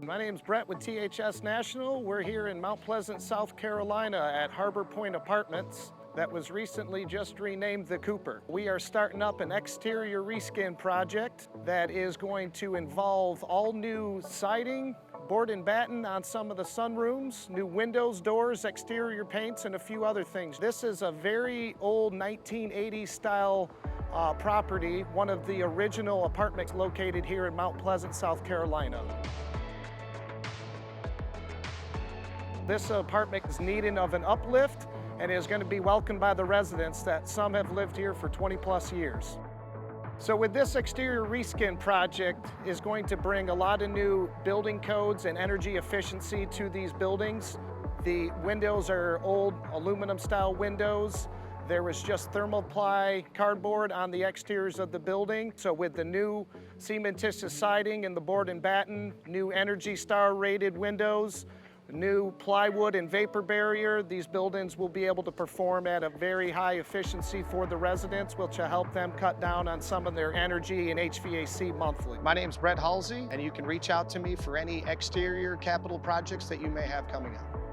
My name's Brett with THS National. We're here in Mount Pleasant, South Carolina at Harbor Point Apartments that was recently just renamed the Cooper. We are starting up an exterior reskin project that is going to involve all new siding, board and batten on some of the sunrooms, new windows, doors, exterior paints, and a few other things. This is a very old 1980s style property, one of the original apartments located here in Mount Pleasant, South Carolina. This apartment is needing of an uplift and is going to be welcomed by the residents that some have lived here for 20+ years. So with this exterior reskin project is going to bring a lot of new building codes and energy efficiency to these buildings. The windows are old aluminum style windows. There was just thermoply cardboard on the exteriors of the building. So with the new cementitious siding and the board and batten, new Energy Star rated windows, new plywood and vapor barrier, these buildings will be able to perform at a very high efficiency for the residents, which will help them cut down on some of their energy and HVAC monthly. My name's Brett Halsey, and you can reach out to me for any exterior capital projects that you may have coming up.